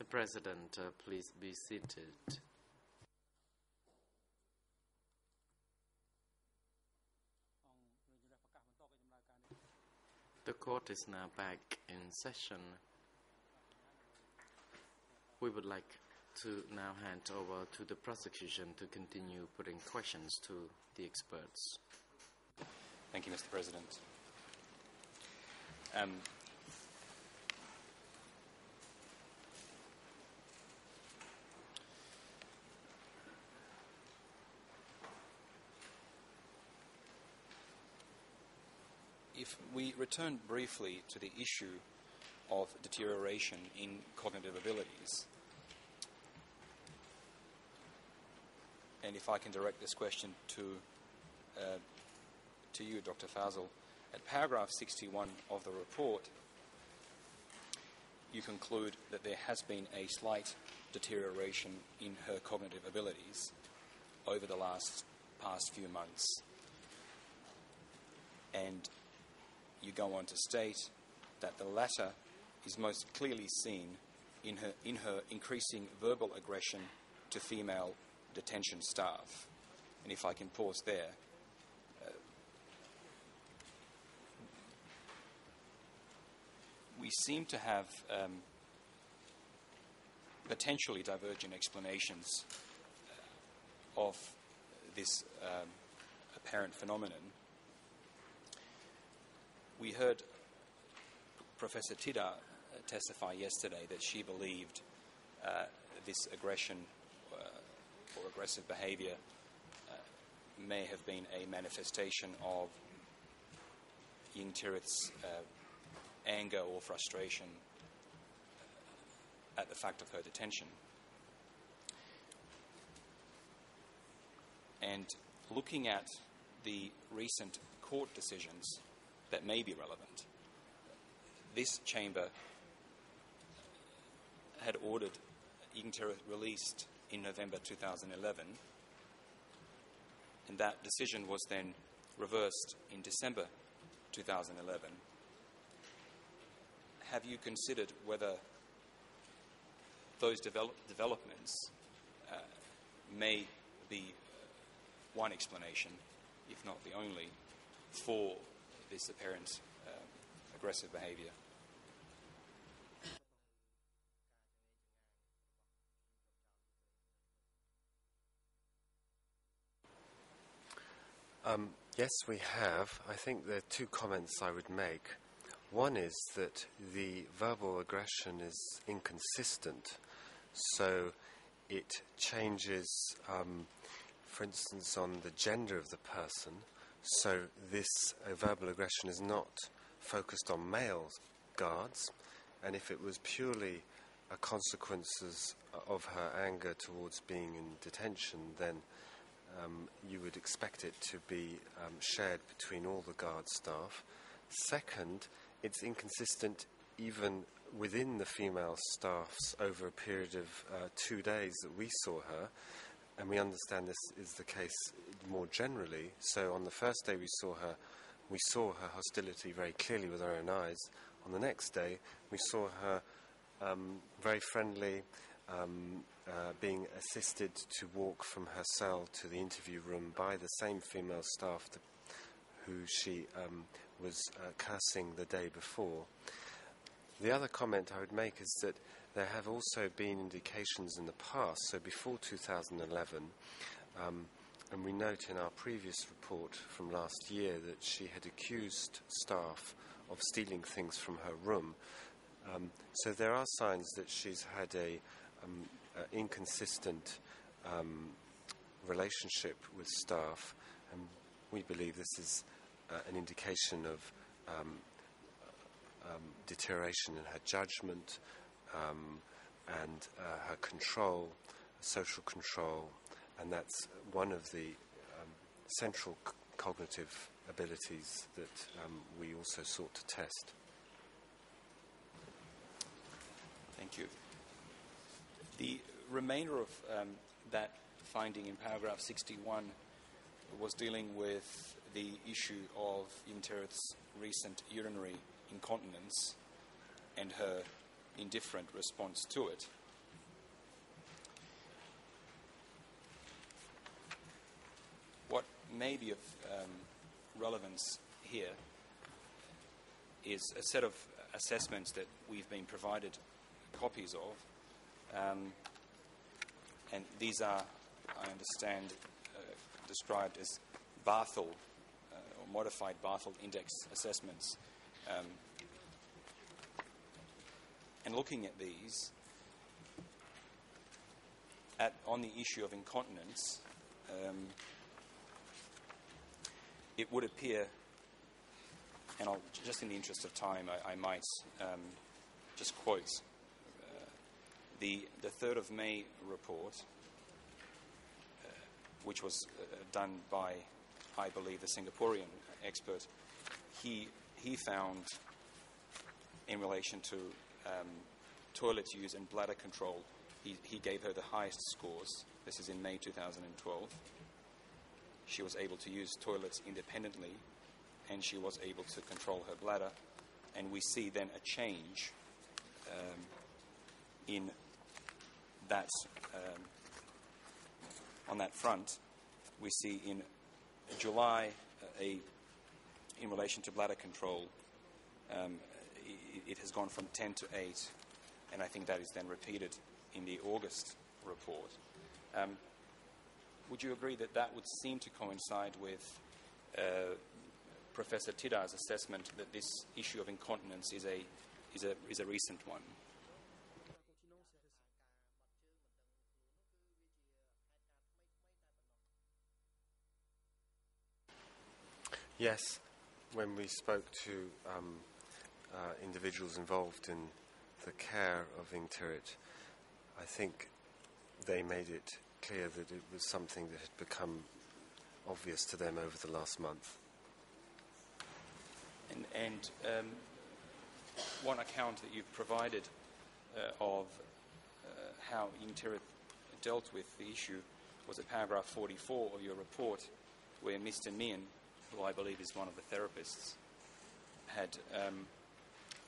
Mr. President, please be seated. The court is now back in session. We would like to now hand over to the prosecution to continue putting questions to the experts. Thank you, Mr. President. If we return briefly to the issue of deterioration in cognitive abilities, and if I can direct this question to you, Dr. Fazal, at paragraph 61 of the report, you conclude that there has been a slight deterioration in her cognitive abilities over the past few months. And you go on to state that the latter is most clearly seen in her increasing verbal aggression to female detention staff. And if I can pause there, we seem to have potentially divergent explanations of this apparent phenomenon. We heard Professor Tida testify yesterday that she believed this aggression or aggressive behaviour may have been a manifestation of Ieng Thirith's anger or frustration at the fact of her detention. And looking at the recent court decisions that may be relevant, this chamber had ordered Ieng Thirith released in November 2011, and that decision was then reversed in December 2011. Have you considered whether those developments may be one explanation, if not the only, for this apparent aggressive behaviour? Yes, we have. I think there are two comments I would make. One is that the verbal aggression is inconsistent, so it changes, for instance, on the gender of the person. So this verbal aggression is not focused on male guards, and if it was purely a consequence of her anger towards being in detention, then you would expect it to be shared between all the guard staff. Second, it's inconsistent even within the female staffs over a period of 2 days that we saw her, and we understand this is the case more generally. So on the first day we saw her hostility very clearly with our own eyes. On the next day we saw her very friendly, being assisted to walk from her cell to the interview room by the same female staff who she was cursing the day before. The other comment I would make is that there have also been indications in the past, so before 2011, and we note in our previous report from last year that she had accused staff of stealing things from her room. So there are signs that she's had a inconsistent relationship with staff, and we believe this is an indication of deterioration in her judgment and her control, social control, and that's one of the central cognitive abilities that we also sought to test. Thank you. The remainder of that finding in paragraph 61 was dealing with the issue of Ieng Thirith's recent urinary incontinence and her indifferent response to it. may be of relevance here is a set of assessments that we've been provided copies of, and these are, I understand, described as Barthel or modified Barthel index assessments. And looking at these, on the issue of incontinence, it would appear, and just in the interest of time, I might just quote the 3rd of May report, which was done by, I believe, a Singaporean expert. He found, in relation to toilet use and bladder control, he gave her the highest scores. This is in May 2012. She was able to use toilets independently, and she was able to control her bladder. And we see then a change in that, on that front. We see in July, in relation to bladder control, it has gone from 10 to 8, and I think that is then repeated in the August report. Would you agree that that would seem to coincide with Professor Tiddar's assessment that this issue of incontinence is a recent one? Yes, when we spoke to individuals involved in the care of Ieng Thirith, I think they made it clear that it was something that had become obvious to them over the last month. And one account that you've provided of how Ieng Thirith dealt with the issue was at paragraph 44 of your report, where Mr. Nguyen, who I believe is one of the therapists, had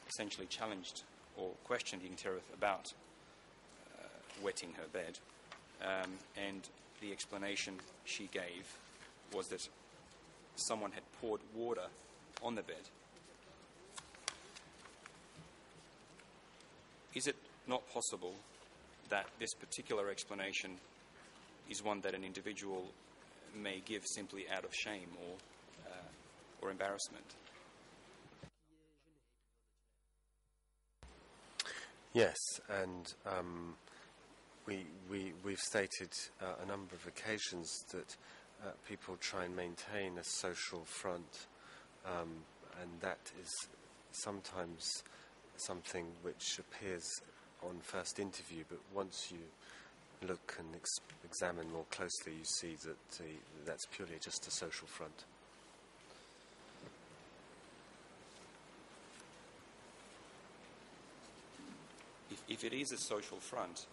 essentially challenged or questioned Ieng Thirith about wetting her bed, and the explanation she gave was that someone had poured water on the bed. Is it not possible that this particular explanation is one that an individual may give simply out of shame or embarrassment? Yes, and we've stated a number of occasions that people try and maintain a social front, and that is sometimes something which appears on first interview, but once you look and examine more closely, you see that that's purely just a social front. If it is a social front,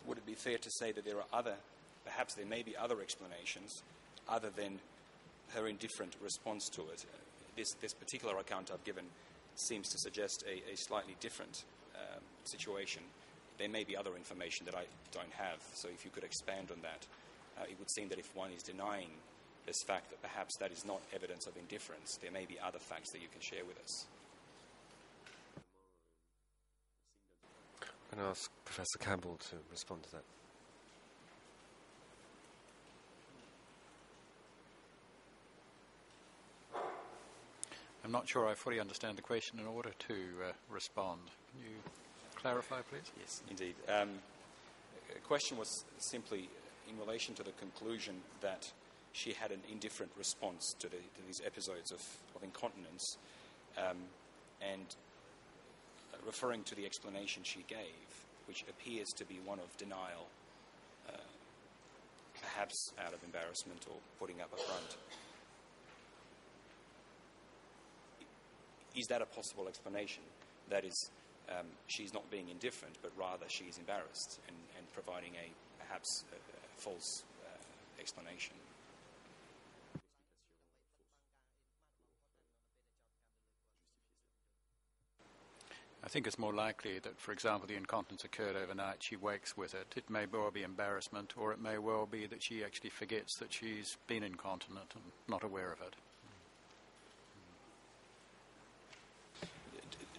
would it be fair to say that perhaps there may be other explanations other than her indifferent response to it? This particular account I've given seems to suggest a slightly different situation. There may be other information that I don't have, so if you could expand on that. It would seem that if one is denying this fact, that perhaps that is not evidence of indifference. There may be other facts that you can share with us. I'm going to ask Professor Campbell to respond to that. I'm not sure I fully understand the question. In order to respond, can you clarify, please? Yes, indeed. The question was simply in relation to the conclusion that she had an indifferent response to these episodes of incontinence, and referring to the explanation she gave, which appears to be one of denial, perhaps out of embarrassment or putting up a front. Is that a possible explanation? That is, she's not being indifferent, but rather she's embarrassed and providing perhaps a false explanation. I think it's more likely that, for example, the incontinence occurred overnight, she wakes with it. It may well be embarrassment, or it may well be that she actually forgets that she's been incontinent and not aware of it.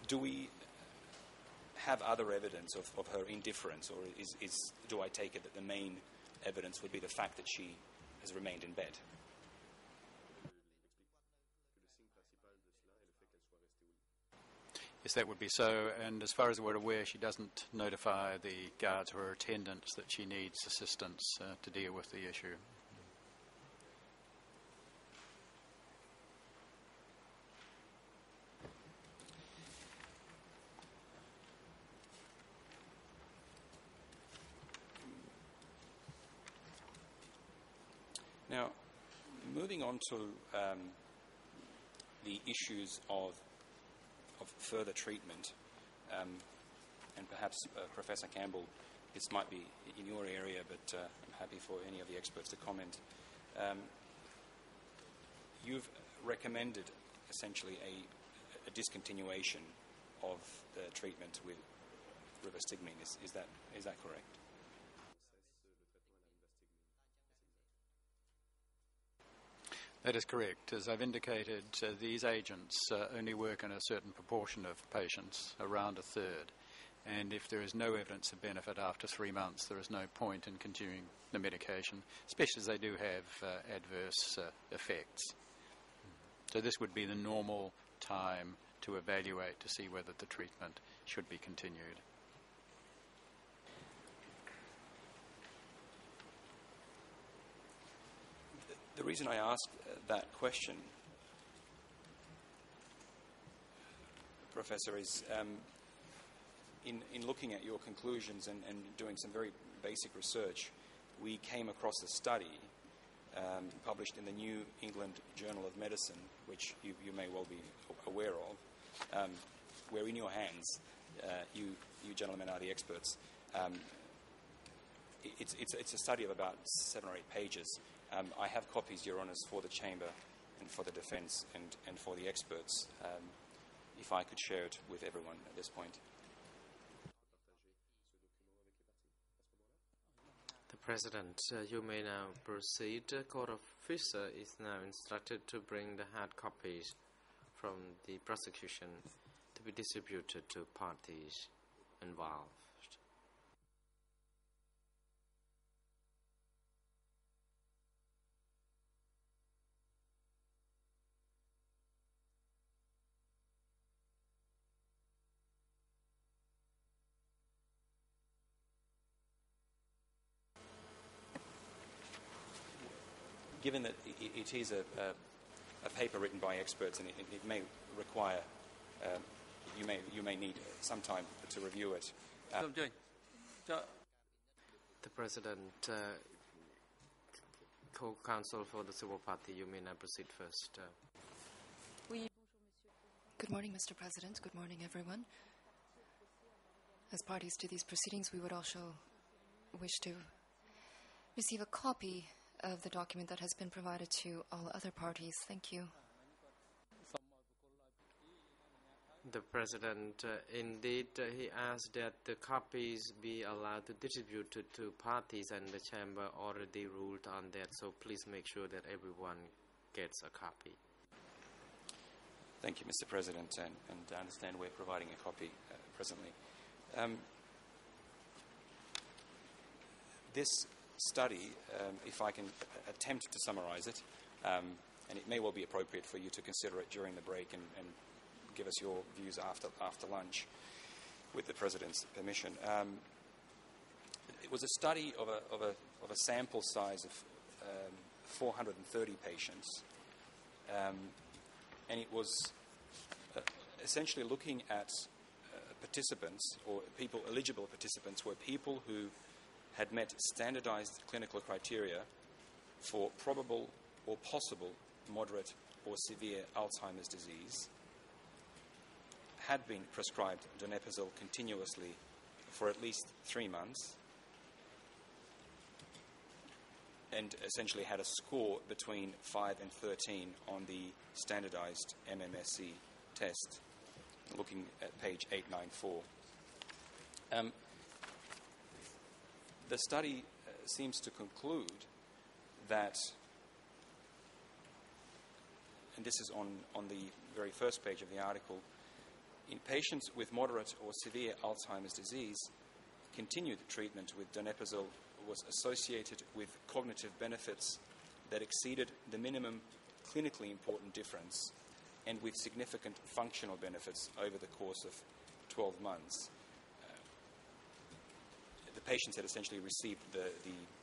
Do we have other evidence of her indifference, or do I take it that the main evidence would be the fact that she has remained in bed? Yes, that would be so, and as far as we're aware, she doesn't notify the guards or her attendants that she needs assistance to deal with the issue. Now, moving on to the issues of further treatment, and perhaps Professor Campbell, this might be in your area, but I'm happy for any of the experts to comment. You've recommended essentially a discontinuation of the treatment with rivastigmine. Is that correct? That is correct. As I've indicated, these agents only work in a certain proportion of patients, around a third. And if there is no evidence of benefit after 3 months, there is no point in continuing the medication, especially as they do have adverse effects. So this would be the normal time to evaluate to see whether the treatment should be continued. The reason I ask that question, Professor, is in looking at your conclusions and doing some very basic research, we came across a study published in the New England Journal of Medicine, which you may well be aware of, where in your hands, you gentlemen are the experts. It's a study of about 7 or 8 pages. I have copies, Your Honours, for the Chamber and for the defence and for the experts, if I could share it with everyone at this point. The President, you may now proceed. The Court officer is now instructed to bring the hard copies from the prosecution to be distributed to parties involved. Given that it is a paper written by experts, and it may require, you may need some time to review it. The President, co-counsel for the civil party, you may now proceed first. Good morning, Mr. President. Good morning, everyone. As parties to these proceedings, we would also wish to receive a copy of the document that has been provided to all other parties. Thank you. The President, indeed, he asked that the copies be allowed to distribute to parties, and the Chamber already ruled on that, so please make sure that everyone gets a copy. Thank you, Mr. President, and I understand we're providing a copy presently. This study, if I can attempt to summarise it, and it may well be appropriate for you to consider it during the break and give us your views after lunch, with the President's permission. It was a study of a sample size of 430 patients, and it was essentially looking at participants, or eligible participants were people who had met standardized clinical criteria for probable or possible moderate or severe Alzheimer's disease, had been prescribed donepezil continuously for at least 3 months, and essentially had a score between 5 and 13 on the standardized MMSE test, looking at page 894. The study seems to conclude that, and this is on the very first page of the article, in patients with moderate or severe Alzheimer's disease, continued treatment with donepezil was associated with cognitive benefits that exceeded the minimum clinically important difference and with significant functional benefits over the course of 12 months. The patients had essentially received the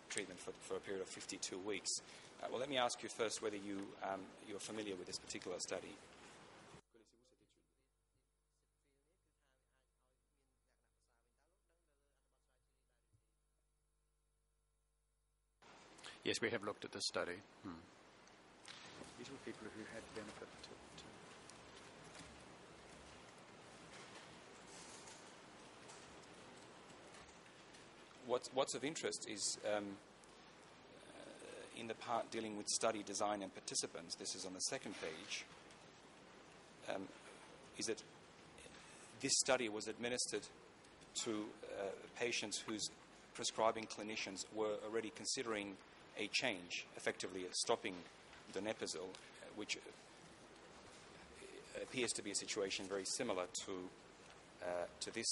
treatment for a period of 52 weeks. Well, let me ask you first whether you're familiar with this particular study. Yes, we have looked at this study. These were people who had benefit. What's of interest is in the part dealing with study design and participants, this is on the second page, is that this study was administered to patients whose prescribing clinicians were already considering a change, effectively stopping donepezil, which appears to be a situation very similar to the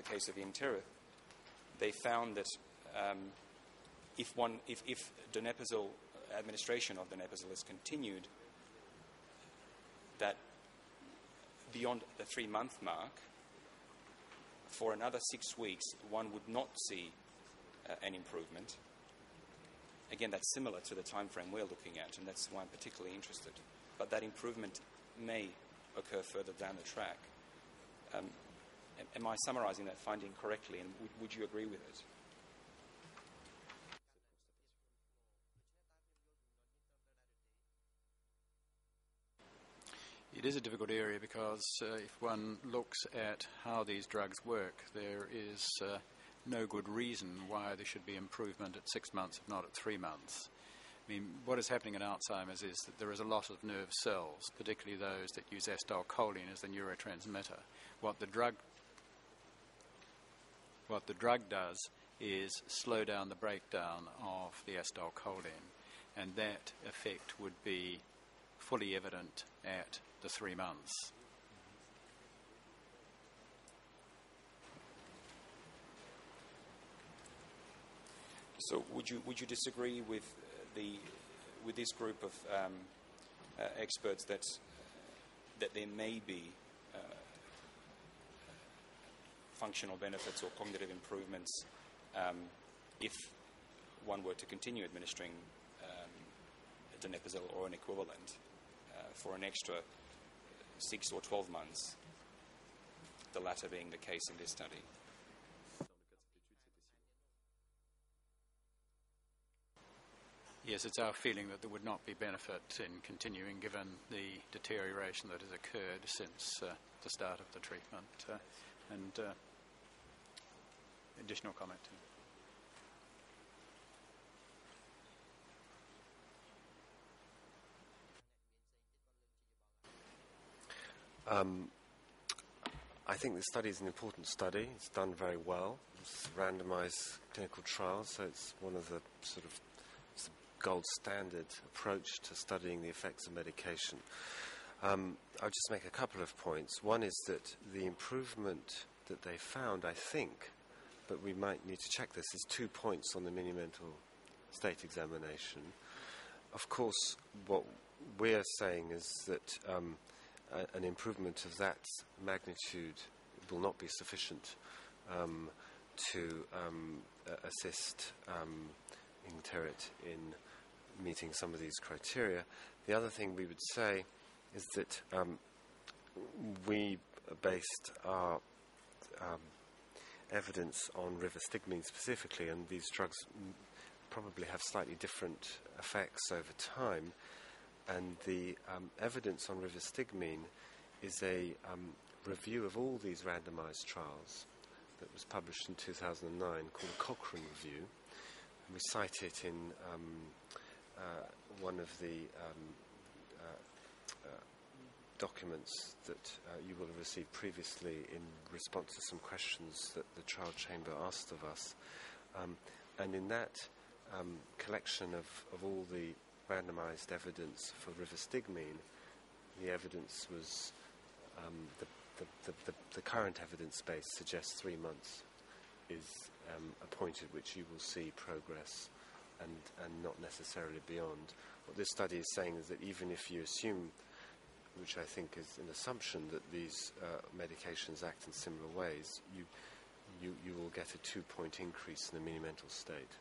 case of Ieng Thirith. They found that if donepezil administration of donepezil is continued, that beyond the 3-month mark, for another 6 weeks, one would not see an improvement. Again, that's similar to the time frame we're looking at, and that's why I'm particularly interested. But that improvement may occur further down the track. Am I summarizing that finding correctly, and would you agree with it? It is a difficult area because if one looks at how these drugs work, there is no good reason why there should be improvement at 6 months, if not at 3 months. I mean, what is happening in Alzheimer's is that there is a lot of nerve cells, particularly those that use acetylcholine as the neurotransmitter. What the drug does is slow down the breakdown of the acetylcholine, and that effect would be fully evident at the 3 months. So would you disagree with this group of experts that there may be functional benefits or cognitive improvements if one were to continue administering donepezil or an equivalent for an extra 6 or 12 months, the latter being the case in this study? Yes, it's our feeling that there would not be benefit in continuing given the deterioration that has occurred since the start of the treatment. And additional comment? I think the study is an important study. It's done very well. It's a randomized clinical trial, so it's one of the sort of gold standard approach to studying the effects of medication. I'll just make a couple of points. One is that the improvement that they found, I think, but we might need to check this, is 2 points on the mini-mental state examination. Of course, what we're saying is that an improvement of that magnitude will not be sufficient to assist Ieng Thirith in meeting some of these criteria. The other thing we would say is that we based our evidence on rivastigmine specifically, and these drugs probably have slightly different effects over time. And the evidence on rivastigmine is a review of all these randomized trials that was published in 2009 called the Cochrane Review. And we cite it in one of the documents that you will have received previously in response to some questions that the trial chamber asked of us. And in that collection of all the randomized evidence for rivastigmine, the evidence was, the current evidence base suggests 3 months is a point at which you will see progress and not necessarily beyond. What this study is saying is that even if you assume, which I think is an assumption, that these medications act in similar ways, you will get a 2-point increase in the mini-mental state.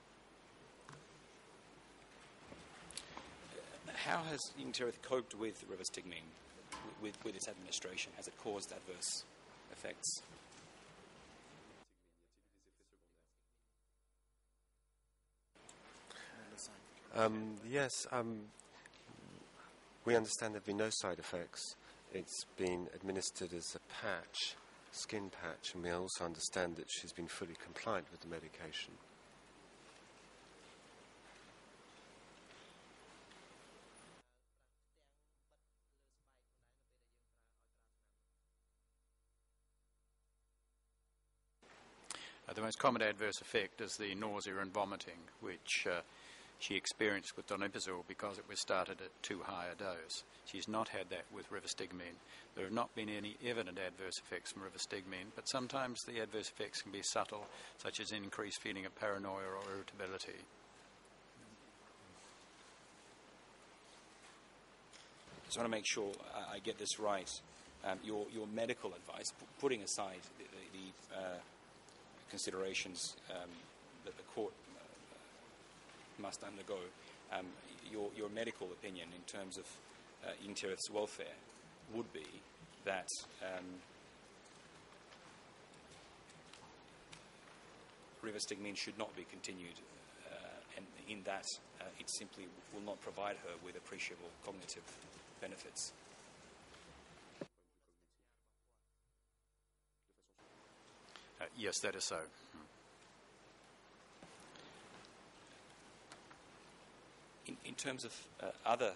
How has Ieng Thirith coped with rivastigmine, with its administration? Has it caused adverse effects? Yes, we understand there have been no side effects. It's been administered as a patch, skin patch, and we also understand that she's been fully compliant with the medication. The most common adverse effect is the nausea and vomiting, which she experienced with donepezil because it was started at too high a dose. She's not had that with rivastigmine. There have not been any evident adverse effects from rivastigmine, but sometimes the adverse effects can be subtle, such as an increased feeling of paranoia or irritability. I just want to make sure I get this right. Your medical advice, putting aside the considerations that the court must undergo, your medical opinion in terms of Ieng Thirith's welfare would be that rivastigmine should not be continued, and in that it simply will not provide her with appreciable cognitive benefits. Yes, that is so. In terms of other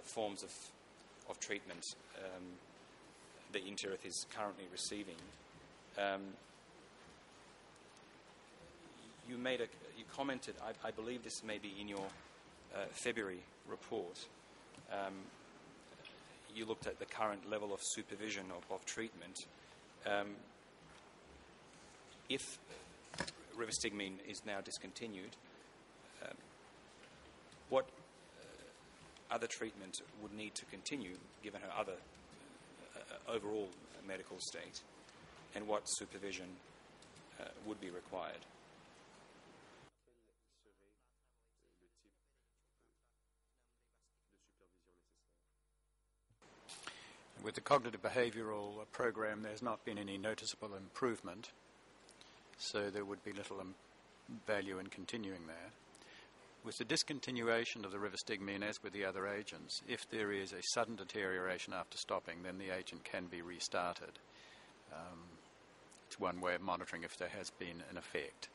forms of treatment that Ieng Thirith is currently receiving, you commented, I believe this may be in your February report, you looked at the current level of supervision of treatment. If rivastigmine is now discontinued, what other treatment would need to continue given her other overall medical state, and what supervision would be required? With the cognitive behavioural program, there's not been any noticeable improvement, so there would be little value in continuing that. With the discontinuation of the rivastigmine, as with the other agents, if there is a sudden deterioration after stopping, then the agent can be restarted. It's one way of monitoring if there has been an effect.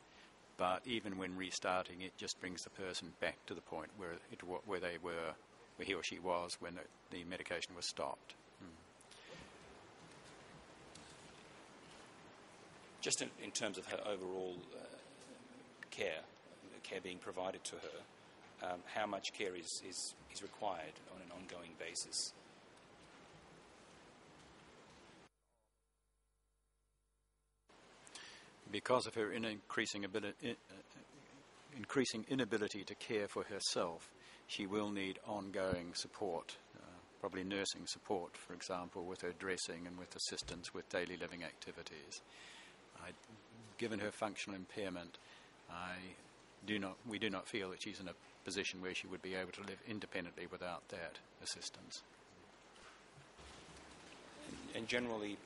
But even when restarting, it just brings the person back to the point where he or she was when the medication was stopped. Just in terms of her overall care being provided to her, how much care is required on an ongoing basis? Because of her increasing inability to care for herself, she will need ongoing support, probably nursing support, for example, with her dressing and with assistance with daily living activities. Given her functional impairment, we do not feel that she's in a position where she would be able to live independently without that assistance. And generally,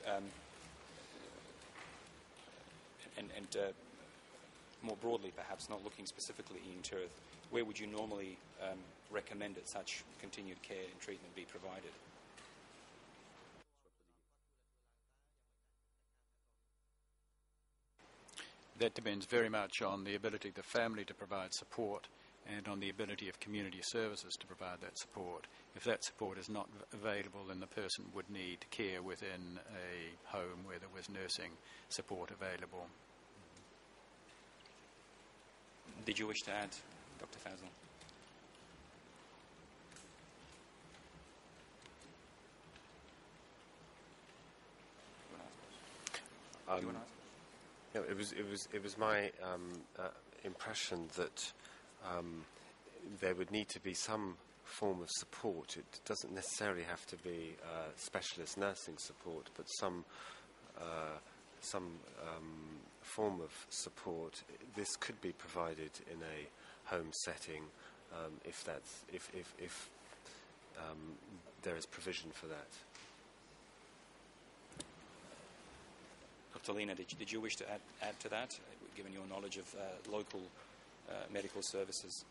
more broadly perhaps, not looking specifically at Ieng Thirith, where would you normally recommend that such continued care and treatment be provided? That depends very much on the ability of the family to provide support and on the ability of community services to provide that support. If that support is not available, then the person would need care within a home where there was nursing support available. Did you wish to add, Dr. Fazal? Yeah, it was my impression that there would need to be some form of support. It doesn't necessarily have to be specialist nursing support, but some form of support. This could be provided in a home setting if there is provision for that. Dr. Lena, did you wish to add to that, given your knowledge of local medical services?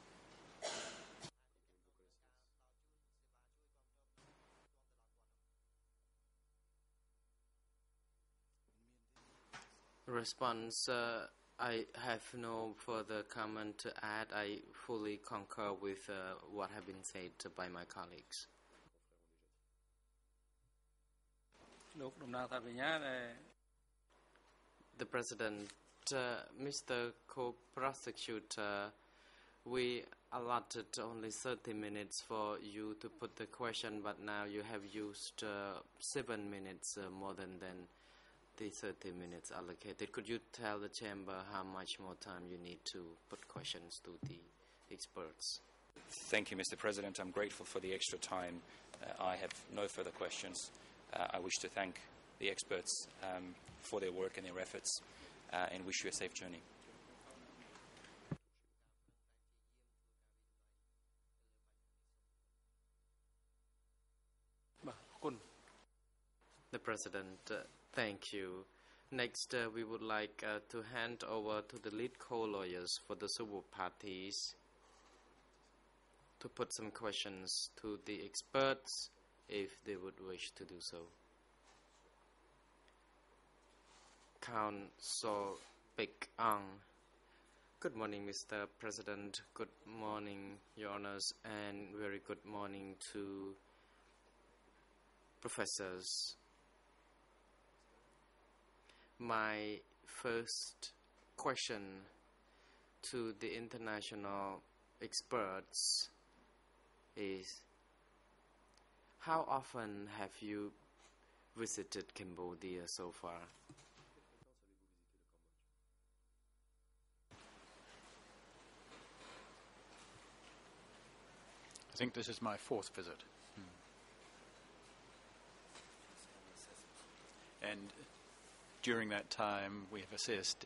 Response, I have no further comment to add. I fully concur with what has been said by my colleagues. The President, Mr. Co-Prosecutor, we allotted only 30 minutes for you to put the question, but now you have used 7 minutes more than the 30 minutes allocated. Could you tell the Chamber how much more time you need to put questions to the experts? Thank you, Mr. President. I'm grateful for the extra time. I have no further questions. I wish to thank the experts for their work and their efforts and wish you a safe journey. The President, thank you. Next, we would like to hand over to the lead co-lawyers for the civil parties to put some questions to the experts if they would wish to do so. Counsel Pick Ang. Good morning, Mr. President. Good morning, Your Honors, and very good morning to professors. My first question to the international experts is, how often have you visited Cambodia so far? I think this is my 4th visit. And during that time, we have assessed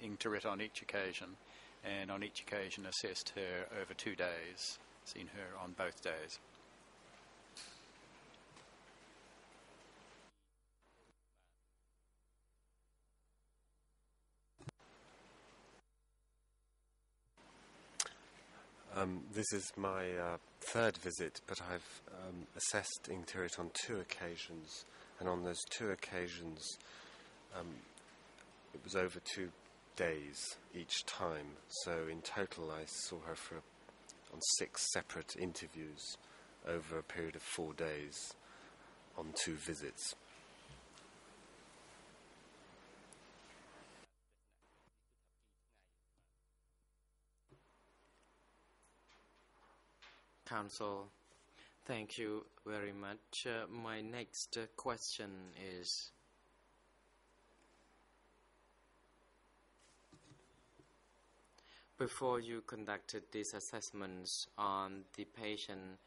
Ieng Thirith on each occasion, and on each occasion assessed her over 2 days, seen her on both days. This is my 3rd visit, but I've assessed Ieng Thirith on 2 occasions, and on those 2 occasions it was over 2 days each time. So in total I saw her on 6 separate interviews over a period of 4 days on 2 visits. Counsel, thank you very much. My next question is, before you conducted these assessments on the patient,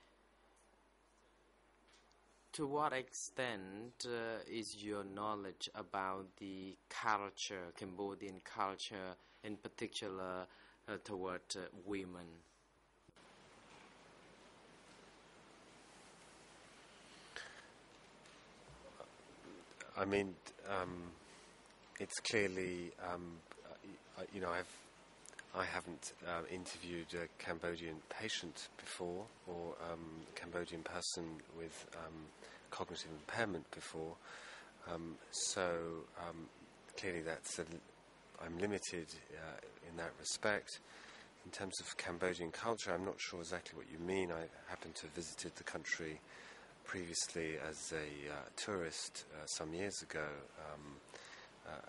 to what extent is your knowledge about the culture, Cambodian culture, in particular toward women? I mean, it's clearly, I haven't interviewed a Cambodian patient before, or a Cambodian person with cognitive impairment before, so clearly I'm limited in that respect. in terms of Cambodian culture, I'm not sure exactly what you mean. I happened to have visited the country previously as a tourist some years ago,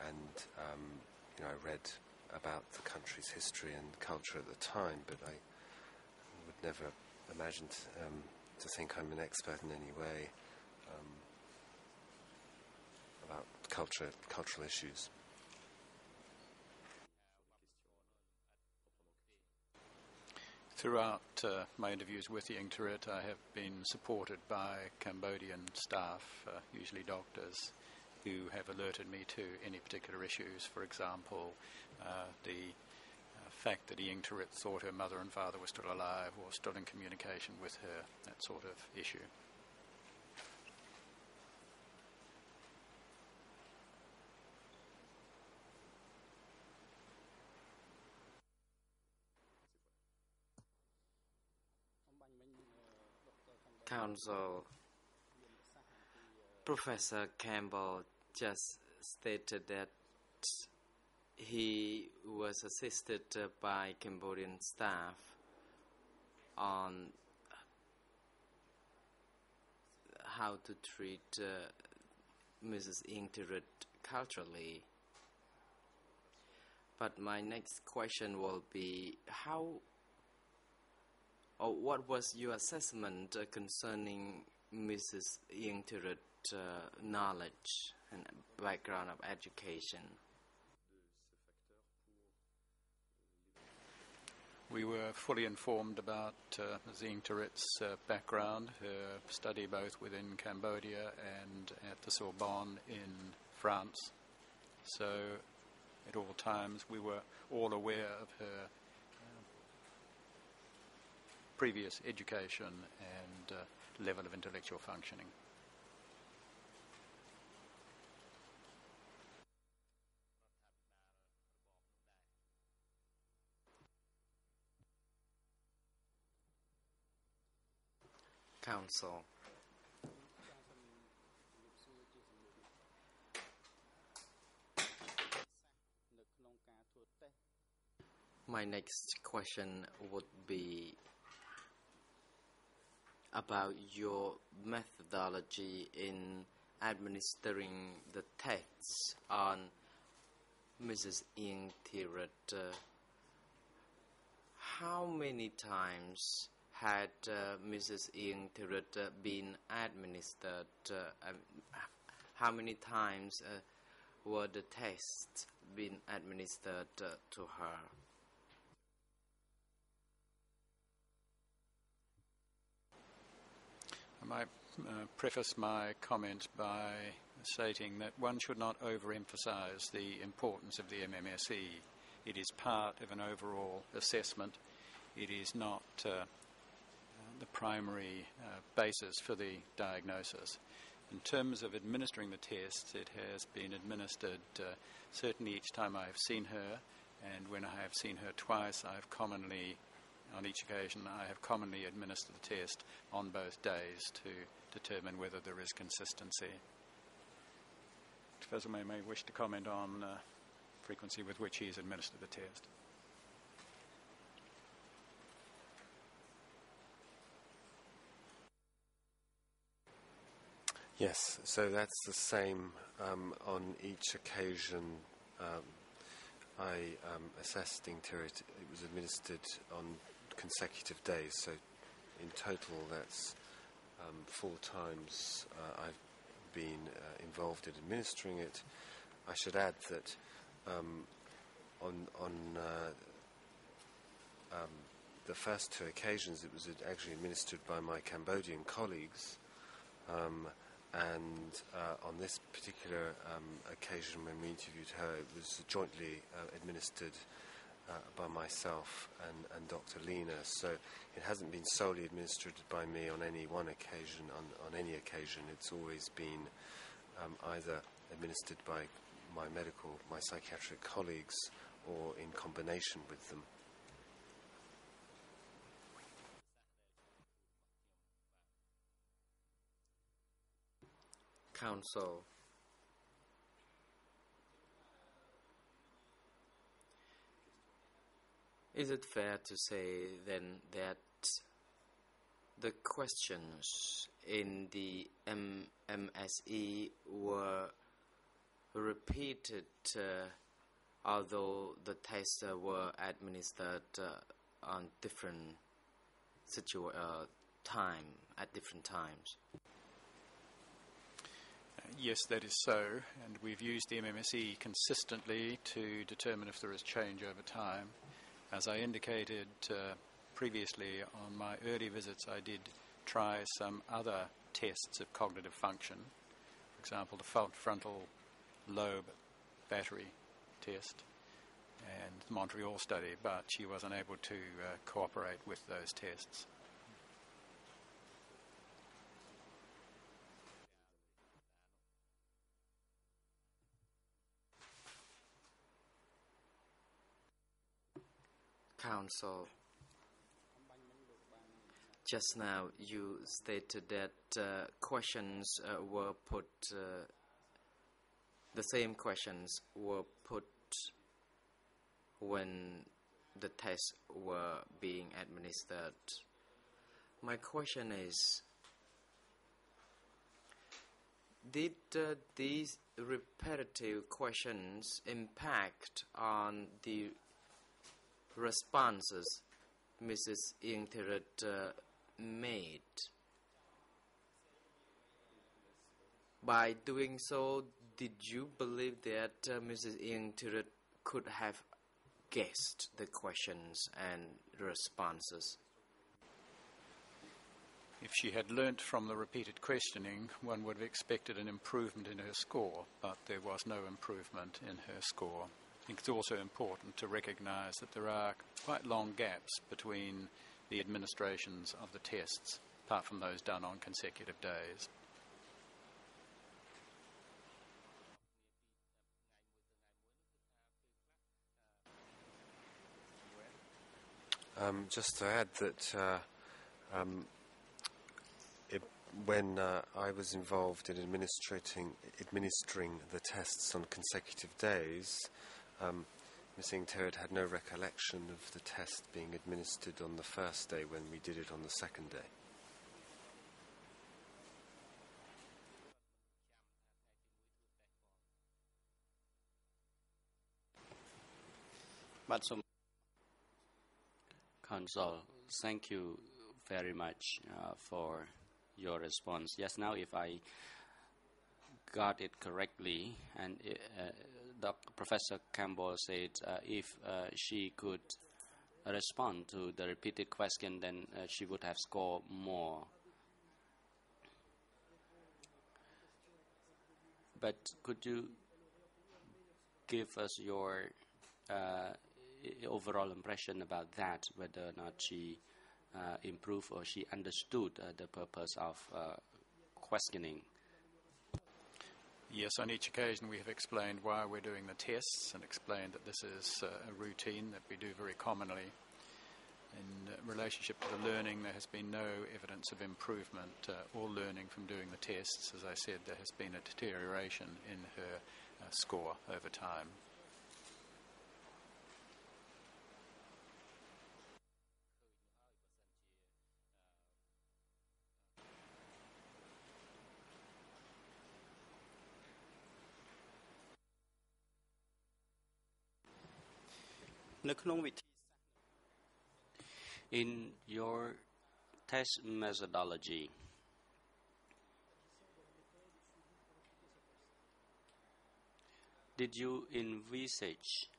and I read about the country's history and culture at the time, but I would never imagine to think I'm an expert in any way about cultural issues. Throughout my interviews with Ieng Thirith, I have been supported by Cambodian staff, usually doctors, who have alerted me to any particular issues. For example, the fact that Ieng Thirith thought her mother and father were still alive or still in communication with her, that sort of issue. Council, Professor Campbell just stated that he was assisted by Cambodian staff on how to treat Mrs. Ieng Thirith culturally. But my next question will be what was your assessment concerning Mrs. Ieng Thirith's knowledge and background of education? We were fully informed about Ms. Ieng Thirith's background, her study both within Cambodia and at the Sorbonne in France. So at all times we were all aware of her previous education and level of intellectual functioning. Council. My next question would be about your methodology in administering the tests on Mrs. Ieng Thirith. How many times had Mrs. Ieng Thirith been administered? How many times were the tests been administered to her? I might preface my comment by stating that one should not overemphasize the importance of the MMSE. It is part of an overall assessment. It is not the primary basis for the diagnosis. In terms of administering the tests, it has been administered certainly each time I have seen her, and when I have seen her twice, on each occasion, I have commonly administered the test on both days to determine whether there is consistency. Professor may wish to comment on frequency with which he has administered the test. Yes, so that's the same on each occasion. I assessed Ieng Thirith. It was administered on consecutive days, so in total that's 4 times I've been involved in administering it. I should add that on the first 2 occasions it was actually administered by my Cambodian colleagues, and on this particular occasion when we interviewed her, it was jointly administered by myself and Dr. Lena. So it hasn't been solely administered by me on any one occasion. On any occasion, it's always been either administered by my psychiatric colleagues, or in combination with them. Council. Is it fair to say then that the questions in the MSE were repeated although the tests were administered on different time at different times? Yes, that is so, and we've used the MMSE consistently to determine if there is change over time. As I indicated previously, on my early visits I did try some other tests of cognitive function, for example the frontal lobe battery test and the Montreal study, but she was unable to cooperate with those tests. Counsel, just now you stated that questions were put, the same questions were put when the tests were being administered. My question is, did these repetitive questions impact on the responses Mrs. Ieng Thirith made? By doing so, did you believe that Mrs. Ieng Thirith could have guessed the questions and responses? If she had learnt from the repeated questioning, one would have expected an improvement in her score, but there was no improvement in her score. I think it's also important to recognise that there are quite long gaps between the administrations of the tests, apart from those done on consecutive days. Just to add that when I was involved in administering the tests on consecutive days, Ms. Ieng Thirith had no recollection of the test being administered on the first day when we did it on the second day. Counsel, thank you very much for your response. Just now, if I got it correctly, and Professor Campbell said if she could respond to the repeated question, then she would have scored more. But could you give us your overall impression about that, whether or not she improved or she understood the purpose of questioning? Yes, on each occasion we have explained why we're doing the tests and explained that this is a routine that we do very commonly. In relationship to the learning, there has been no evidence of improvement or learning from doing the tests. As I said, there has been a deterioration in her score over time. In your test methodology, did you envisage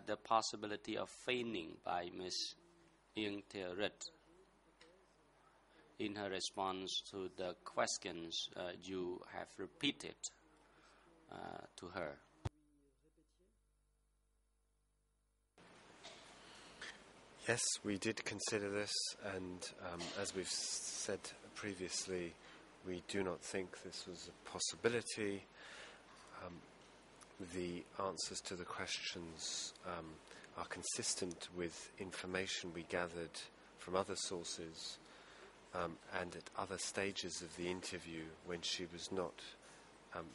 the possibility of feigning by Ms. Ieng Thirith in her response to the questions you have repeated to her? Yes, we did consider this, and as we've said previously, we do not think this was a possibility. The answers to the questions are consistent with information we gathered from other sources and at other stages of the interview when she was not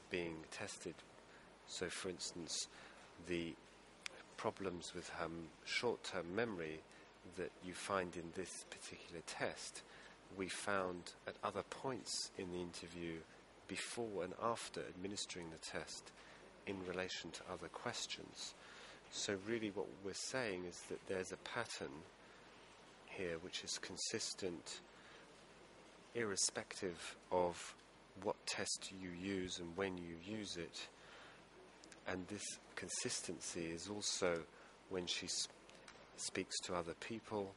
being tested. So, for instance, the problems with her short-term memory that you find in this particular test, we found at other points in the interview, before and after administering the test, in relation to other questions. So really what we're saying is that there's a pattern here which is consistent irrespective of what test you use and when you use it. And this consistency is also when she speaks to other people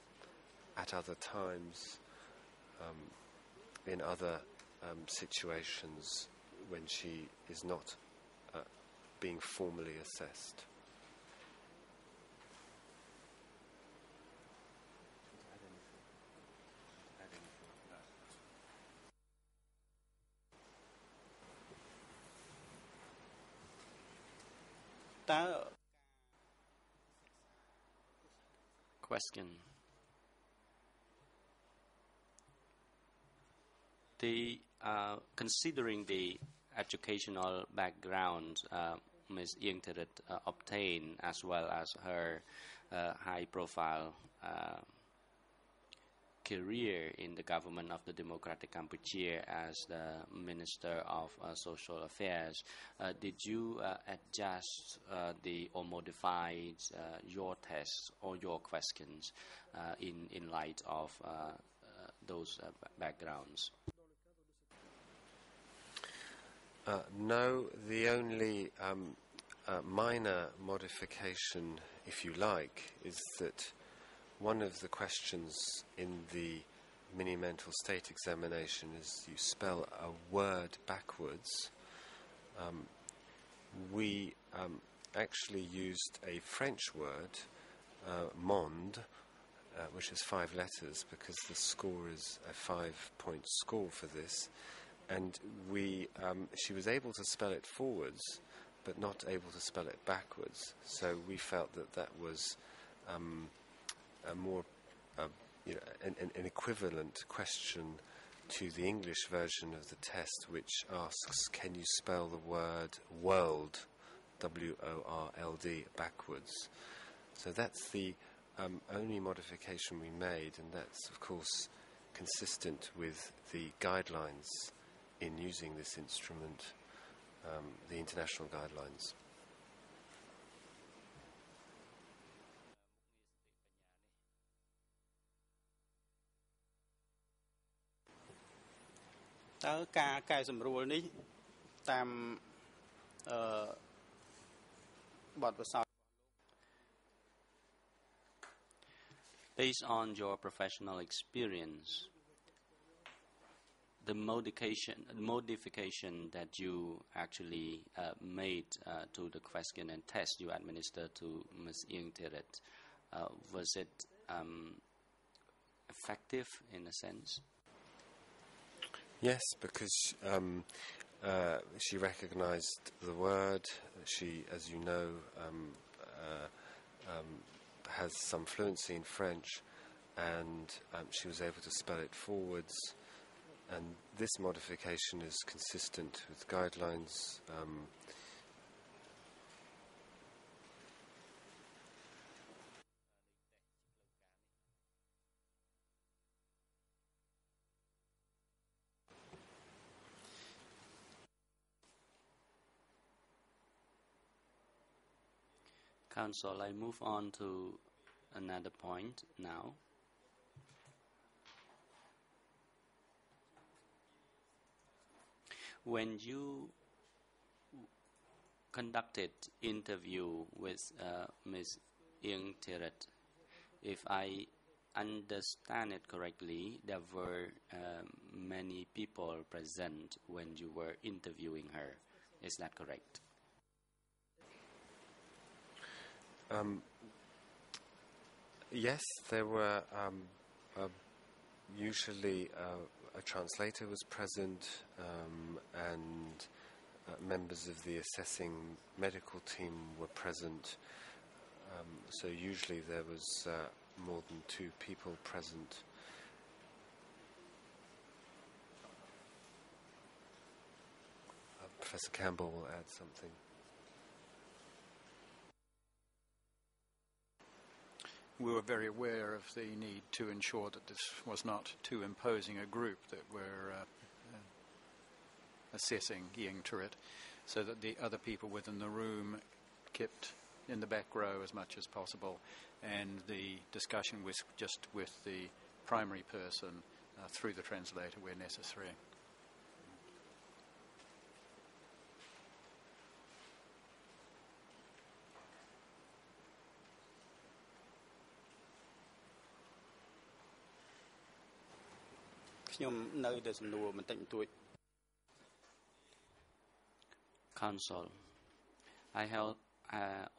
at other times, in other situations when she is not being formally assessed. Question. Considering the educational background Ms. Ieng Thirith obtained, as well as her high-profile career in the government of the Democratic Cambodia as the Minister of Social Affairs, did you adjust or modify your tests or your questions in light of those backgrounds? No, the only minor modification, if you like, is that one of the questions in the mini mental state examination is you spell a word backwards. We actually used a French word, monde, which is 5 letters, because the score is a 5-point score for this. And she was able to spell it forwards, but not able to spell it backwards. So we felt that was a more, an equivalent question to the English version of the test, which asks, can you spell the word world, W-O-R-L-D, backwards? So that's the only modification we made, and that's, of course, consistent with the guidelines in using this instrument, the international guidelines. Based on your professional experience, the modification that you actually made to the question and test you administered to Ms. Ieng Thirith, was it effective in a sense? Yes, because she recognized the word. She, as you know, has some fluency in French, and she was able to spell it forwards. And this modification is consistent with guidelines. Council, I move on to another point now. When you conducted interview with Ms. Ieng Thirith, if I understand it correctly, there were many people present when you were interviewing her. Is that correct? Yes, there were usually a translator was present, and members of the assessing medical team were present. So usually there was more than 2 people present. Professor Campbell will add something. we were very aware of the need to ensure that this was not too imposing a group that were assessing Ieng Thirith, so that the other people within the room kept in the back row as much as possible, and the discussion was just with the primary person through the translator where necessary. Council, I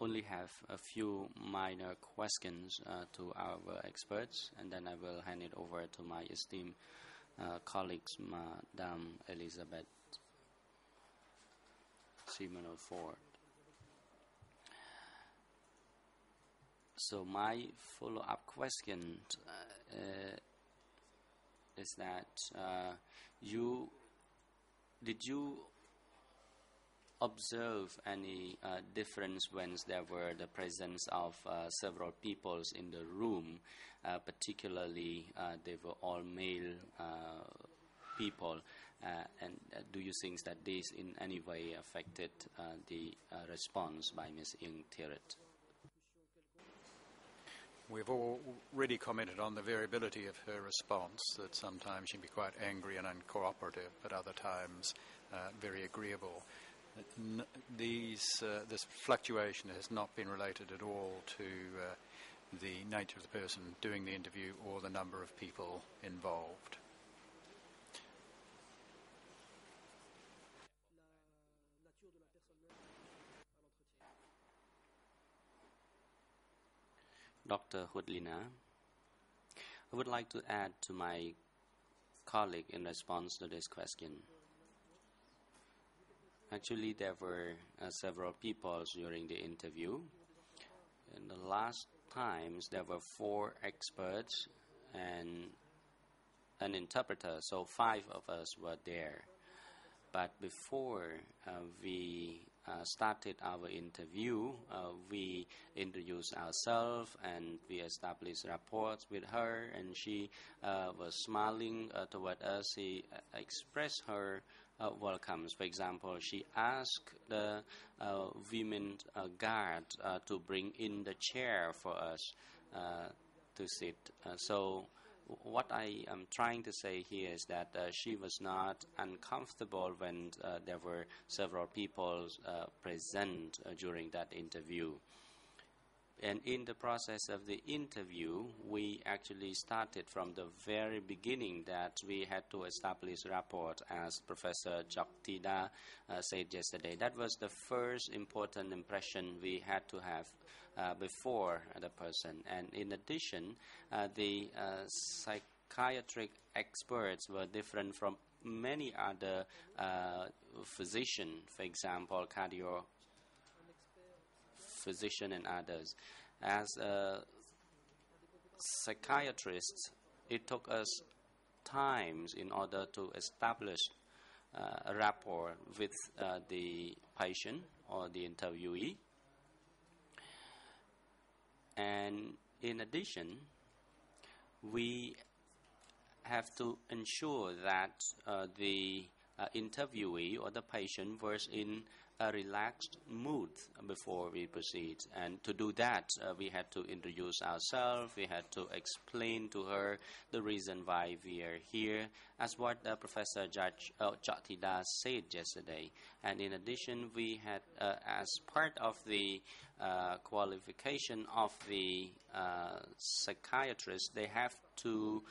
only have a few minor questions to our experts, and then I will hand it over to my esteemed colleagues, Madame Elizabeth Simon-Ford. So my follow-up question is that did you observe any difference when there were the presence of several peoples in the room, particularly they were all male people, and do you think that this in any way affected the response by Ms. Ieng Thirith? We've already commented on the variability of her response, that sometimes she'd be quite angry and uncooperative, but other times very agreeable. This fluctuation has not been related at all to the nature of the person doing the interview or the number of people involved. Dr. Hudlina, I would like to add to my colleague in response to this question. Actually, there were several people during the interview. In the last times, there were 4 experts and an interpreter, so 5 of us were there. But before we started our interview, we introduced ourselves and we established rapport with her, and she was smiling toward us. She expressed her welcomes. For example, she asked the women guard to bring in the chair for us to sit. So what I am trying to say here is that she was not uncomfortable when there were several people present during that interview. And in the process of the interview, we actually started from the very beginning that we had to establish rapport, as Professor Joktida said yesterday. That was the first important impression we had to have before the person. And in addition, the psychiatric experts were different from many other physicians, for example, cardio physician and others. As a psychiatrist, it took us times in order to establish a rapport with the patient or the interviewee. And in addition, we have to ensure that the interviewee or the patient was in a relaxed mood before we proceed. And to do that, we had to introduce ourselves, we had to explain to her the reason why we are here, as what Professor Joktida said yesterday. And in addition, we had, as part of the qualification of the psychiatrist, they have to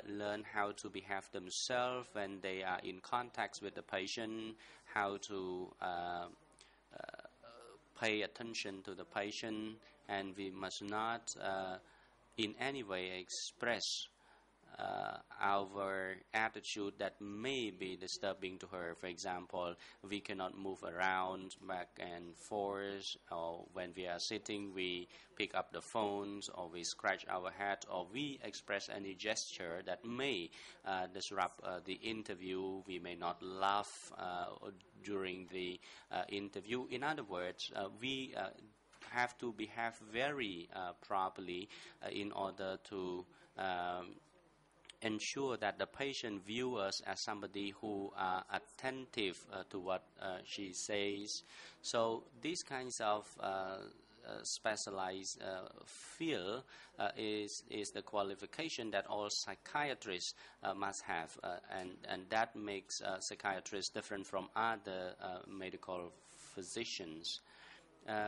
learn how to behave themselves when they are in contact with the patient, how to pay attention to the patient, and we must not in any way express our attitude that may be disturbing to her. For example, we cannot move around back and forth, or when we are sitting, we pick up the phones, or we scratch our head, or we express any gesture that may disrupt the interview. We may not laugh during the interview. In other words, we have to behave very properly in order to ensure that the patient views us as somebody who are attentive to what she says. So these kinds of specialized field is the qualification that all psychiatrists must have, and that makes psychiatrists different from other medical physicians.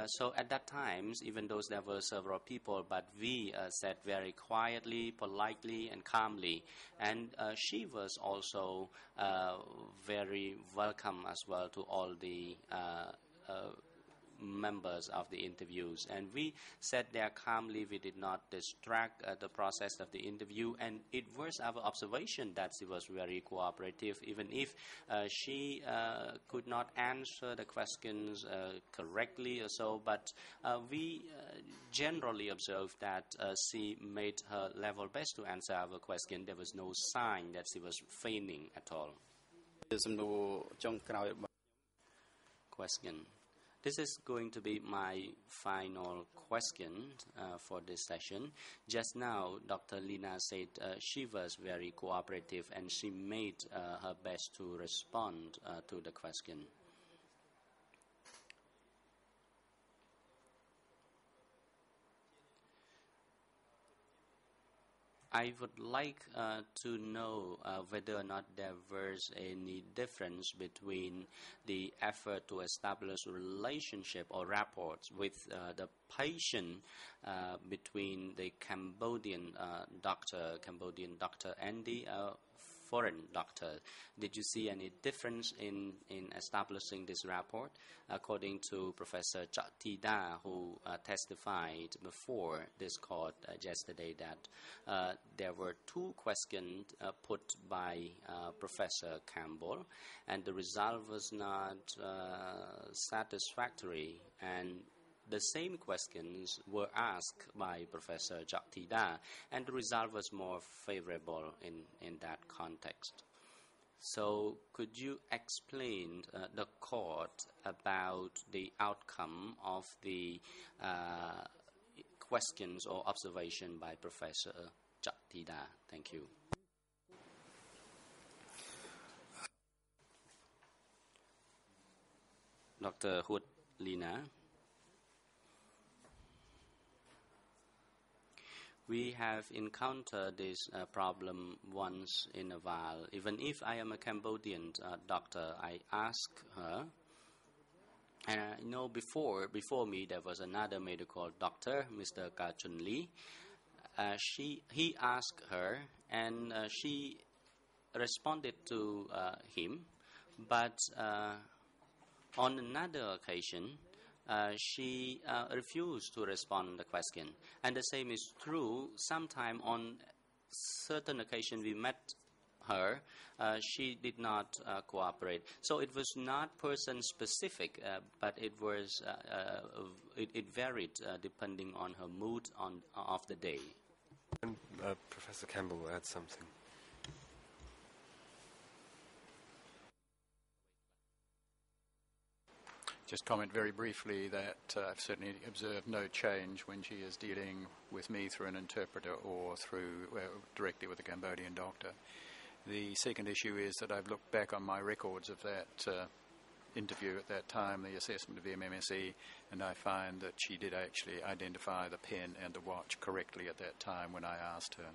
So at that time, even though there were several people, but we said very quietly, politely, and calmly. And she was also very welcome as well to all the members of the interviews, and we sat there calmly. We did not distract the process of the interview, and it was our observation that she was very cooperative, even if she could not answer the questions correctly or so, but we generally observed that she made her level best to answer our question. There was no sign that she was feigning at all. Question. This is going to be my final question for this session. Just now, Dr. Lina said she was very cooperative and she made her best to respond to the question. I would like to know whether or not there was any difference between the effort to establish a relationship or rapport with the patient between the Cambodian doctor and the foreign doctor. Did you see any difference in establishing this rapport? According to Professor Chaktida, who testified before this court yesterday, that there were two questions put by Professor Campbell, and the result was not satisfactory, and the same questions were asked by Professor Chaktida, and the result was more favorable in that context. So could you explain the court about the outcome of the questions or observation by Professor Chaktida? Thank you. Dr. Hut Lina. We have encountered this problem once in a while. Even if I am a Cambodian doctor, I ask her. And before me there was another medical doctor, Mr. Ka Chun Lee. He asked her, and she responded to him. But on another occasion, she refused to respond to the question. And the same is true. Sometime on certain occasion we met her, she did not cooperate. So it was not person specific, but it was it varied depending on her mood of the day. And Professor Campbell will add something. Just comment very briefly that I've certainly observed no change when she is dealing with me through an interpreter or through directly with a Cambodian doctor. The second issue is that I've looked back on my records of that interview at that time, the assessment of MMSE, and I find that she did actually identify the pen and the watch correctly at that time when I asked her.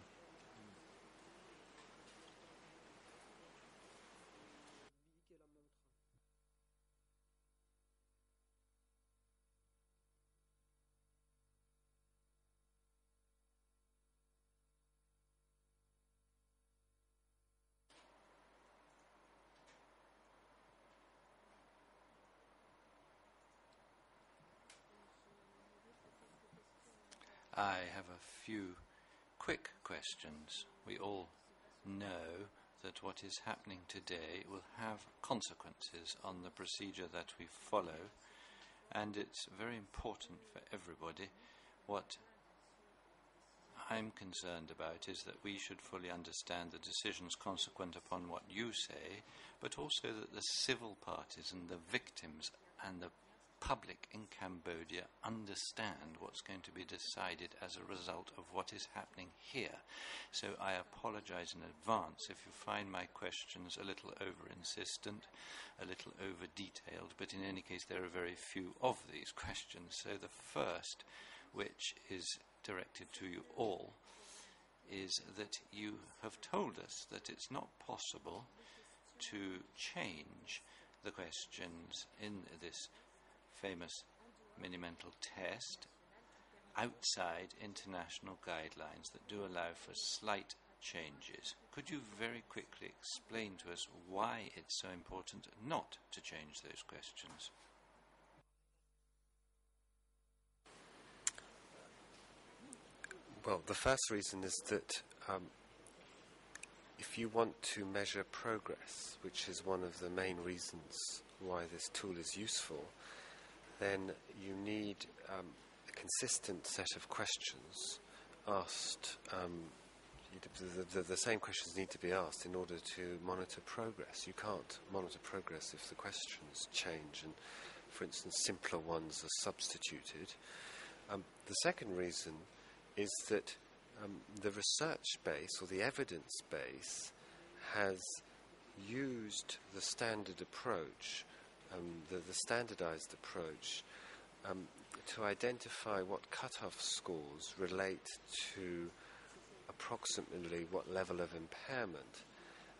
I have a few quick questions. We all know that what is happening today will have consequences on the procedure that we follow, and it's very important for everybody. What I'm concerned about is that we should fully understand the decisions consequent upon what you say, but also that the civil parties and the victims and the public in Cambodia understand what's going to be decided as a result of what is happening here. So I apologize in advance if you find my questions a little over-insistent, a little over-detailed, but in any case there are very few of these questions. So the first, which is directed to you all, is that you have told us that it's not possible to change the questions in this famous mini-mental test outside international guidelines that do allow for slight changes. Could you very quickly explain to us why it's so important not to change those questions? Well, the first reason is that if you want to measure progress, which is one of the main reasons why this tool is useful, then you need a consistent set of questions asked. The same questions need to be asked in order to monitor progress. You can't monitor progress if the questions change and, for instance, simpler ones are substituted. The second reason is that the research base or the evidence base has used the standard approach, the standardized approach, to identify what cutoff scores relate to approximately what level of impairment.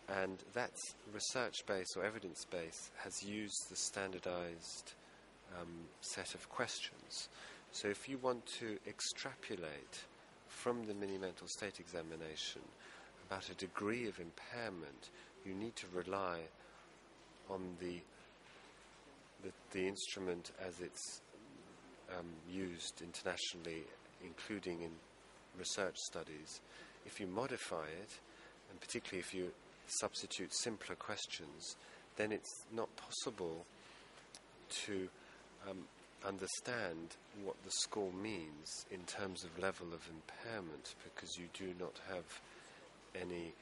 And that research base or evidence base has used the standardized set of questions. So if you want to extrapolate from the mini-mental state examination about a degree of impairment, you need to rely on the instrument as it's used internationally, including in research studies. If you modify it, and particularly if you substitute simpler questions, then it's not possible to understand what the score means in terms of level of impairment, because you do not have any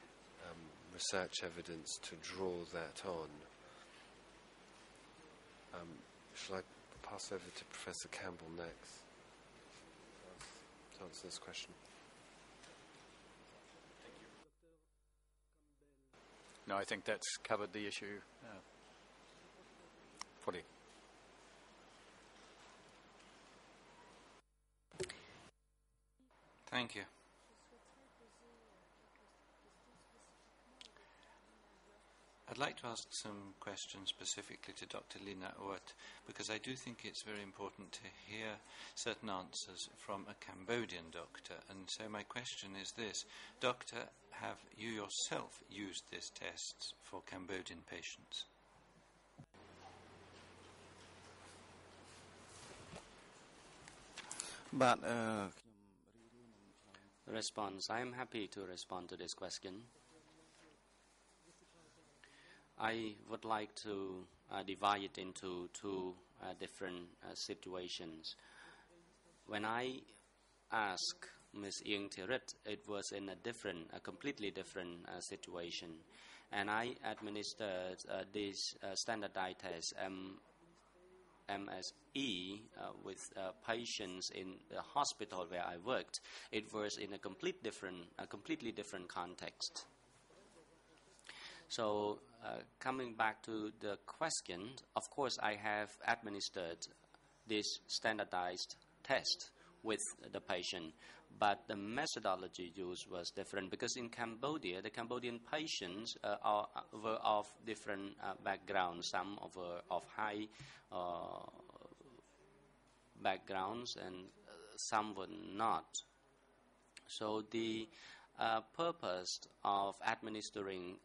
research evidence to draw that on. Shall I pass over to Professor Campbell next to answer this question? No, I think that's covered the issue fully. Thank you. I'd like to ask some questions specifically to Dr. Lina Oat, because I do think it's very important to hear certain answers from a Cambodian doctor. And so my question is this. Doctor, have you yourself used this test for Cambodian patients? Response. I am happy to respond to this question. I would like to divide it into two different situations. When I asked Ms. Ieng Thirith, it was in a completely different situation, and I administered this standardized test MSE with patients in the hospital where I worked. It was in a completely different context. So coming back to the question, of course I have administered this standardized test with the patient, but the methodology used was different, because in Cambodia, the Cambodian patients were of different backgrounds. Some were of high backgrounds and some were not. So the purpose of administering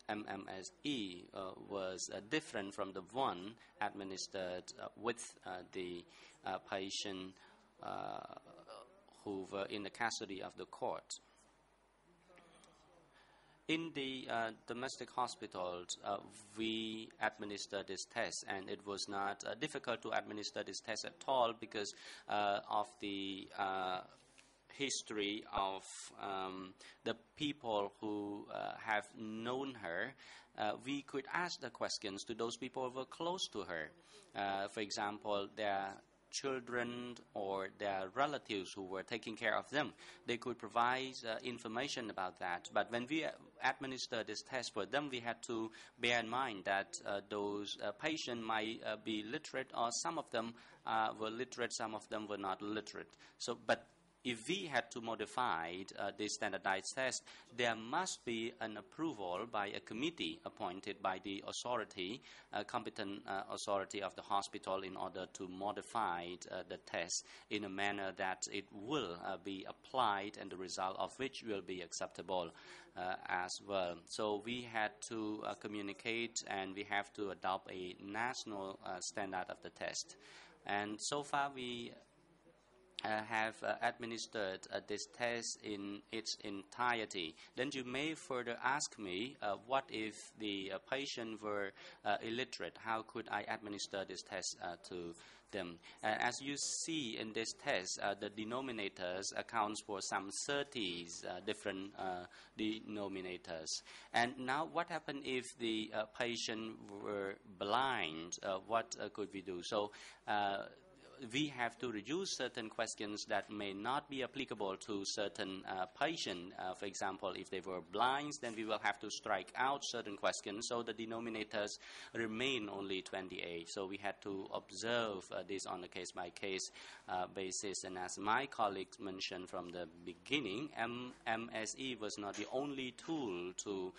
MMSE was different from the one administered with the patient who were in the custody of the court. In the domestic hospitals, we administered this test, and it was not difficult to administer this test at all because of the history of the people who have known her, we could ask the questions to those people who were close to her. For example, their children or their relatives who were taking care of them. They could provide information about that. But when we administer this test for them, we had to bear in mind that those patients might be literate, or some of them were literate, some of them were not literate. But if we had to modify the standardized test, there must be an approval by a committee appointed by the authority, competent authority of the hospital, in order to modify the test in a manner that it will be applied and the result of which will be acceptable as well. So we had to communicate, and we have to adopt a national standard of the test. And so far we have administered this test in its entirety. Then you may further ask me, what if the patient were illiterate? How could I administer this test to them? As you see in this test, the denominators accounts for some 30 different denominators. And now what happened if the patient were blind? What could we do? So we have to reduce certain questions that may not be applicable to certain patients. For example, if they were blind, then we will have to strike out certain questions, so the denominators remain only 28. So we had to observe this on a case-by-case basis. And as my colleagues mentioned from the beginning, MSE was not the only tool to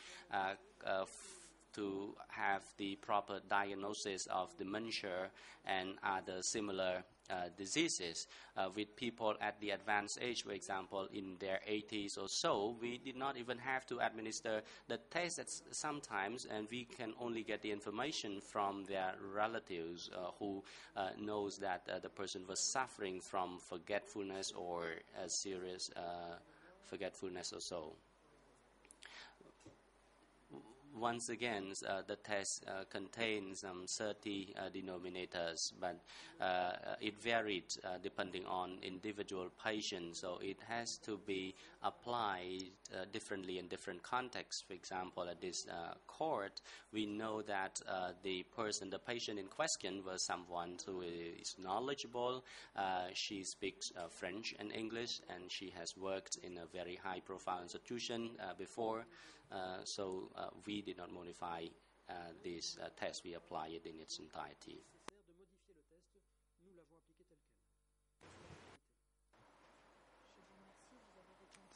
have the proper diagnosis of dementia and other similar diseases. With people at the advanced age, for example, in their 80s or so, we did not even have to administer the test sometimes, and we can only get the information from their relatives who knows that the person was suffering from forgetfulness or a serious forgetfulness or so. Once again, the test contains some 30 denominators, but it varied depending on individual patients, so it has to be applied differently in different contexts. For example, at this court, we know that the patient in question was someone who is knowledgeable. She speaks French and English, and she has worked in a very high-profile institution before. So we did not modify this test. We apply it in its entirety.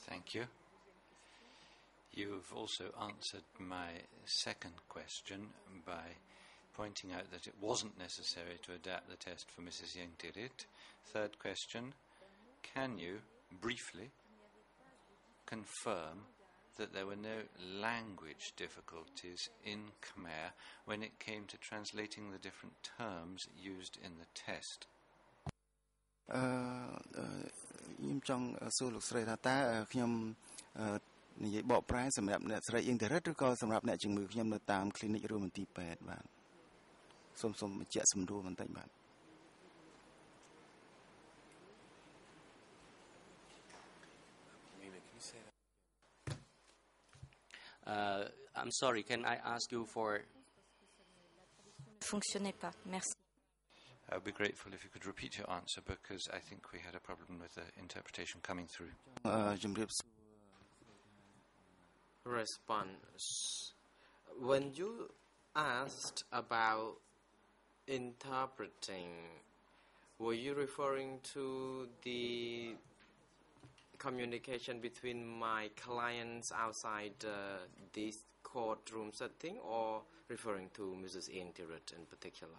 Thank you. You've also answered my second question by pointing out that it wasn't necessary to adapt the test for Mrs. Ieng Thirith. Third question, can you briefly confirm that there were no language difficulties in Khmer when it came to translating the different terms used in the test? ខ្ញុំចង់សួរលោកស្រីថាតើខ្ញុំនិយាយបកប្រែសម្រាប់អ្នកស្រីអៀងធរិតឬក៏សម្រាប់អ្នកជំងឺខ្ញុំនៅតាម clinic ឬមន្ទីរពេទ្យបាទសូមបញ្ជាក់សម្រួលបន្តិចបាទ I'm sorry, can I ask you for... Fonctionnait pas. Merci. I would be grateful if you could repeat your answer, because I think we had a problem with the interpretation coming through. Response. When you asked about interpreting, were you referring to the communication between my clients outside this courtroom setting, or referring to Mrs. Ieng Thirith in particular?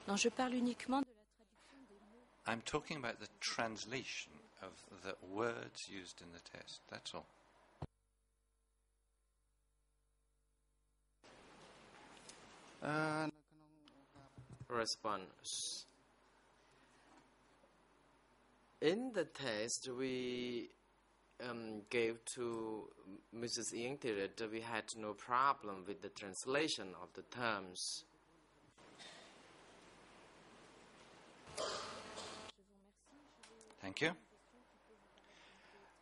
Non, je parle uniquement de la traduction des mots. I'm talking about the translation of the words used in the test, that's all. Response. In the test we gave to Mrs. Ieng Thirith, we had no problem with the translation of the terms. Thank you.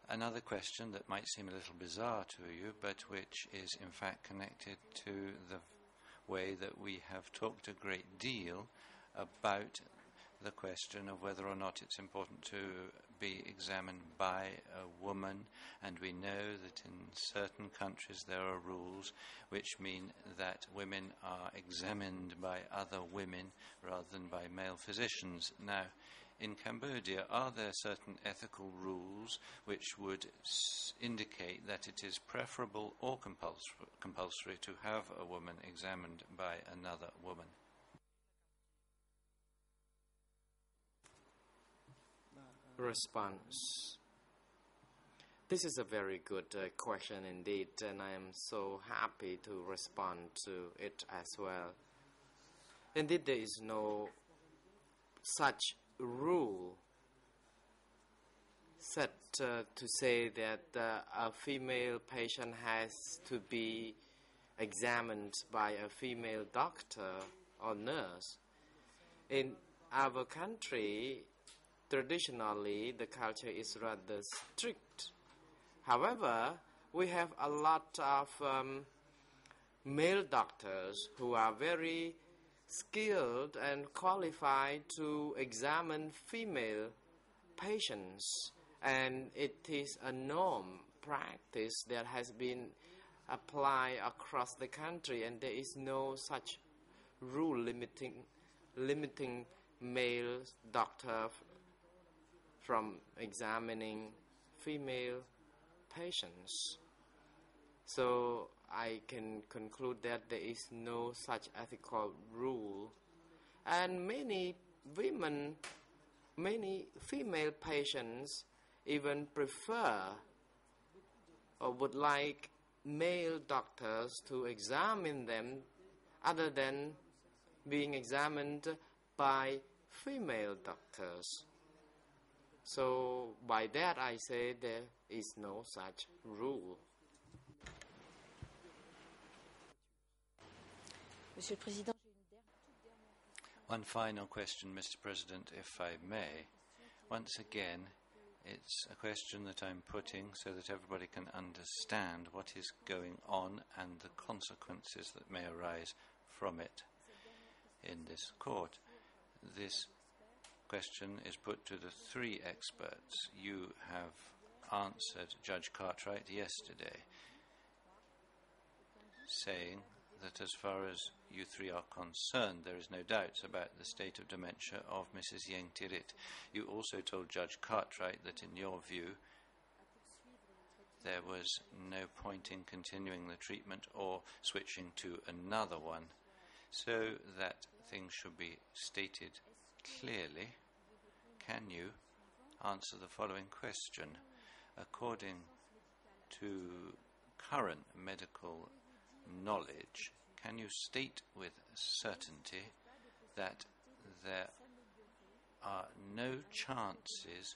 Another question that might seem a little bizarre to you, but which is in fact connected to the way that we have talked a great deal about the question of whether or not it's important to be examined by a woman, and we know that in certain countries there are rules which mean that women are examined by other women rather than by male physicians. Now, in Cambodia, are there certain ethical rules which would indicate that it is preferable or compulsory to have a woman examined by another woman? Response. This is a very good question indeed, and I am so happy to respond to it as well. Indeed, there is no such rule set to say that a female patient has to be examined by a female doctor or nurse. In our country, traditionally, the culture is rather strict. However, we have a lot of male doctors who are very skilled and qualified to examine female patients, and it is a norm practice that has been applied across the country, and there is no such rule limiting male doctor from examining female patients. So I can conclude that there is no such ethical rule, and many female patients even prefer or would like male doctors to examine them other than being examined by female doctors. So by that I say there is no such rule. Monsieur le Président, one final question, Mr. President, if I may. Once again, it's a question that I'm putting so that everybody can understand what is going on and the consequences that may arise from it in this court. This question is put to the three experts. You have answered Judge Cartwright yesterday, saying that as far as you three are concerned, there is no doubt about the state of dementia of Mrs. Ieng Thirith. You also told Judge Cartwright that in your view there was no point in continuing the treatment or switching to another one. So that things should be stated clearly. Can you answer the following question? According to current medical knowledge, can you state with certainty that there are no chances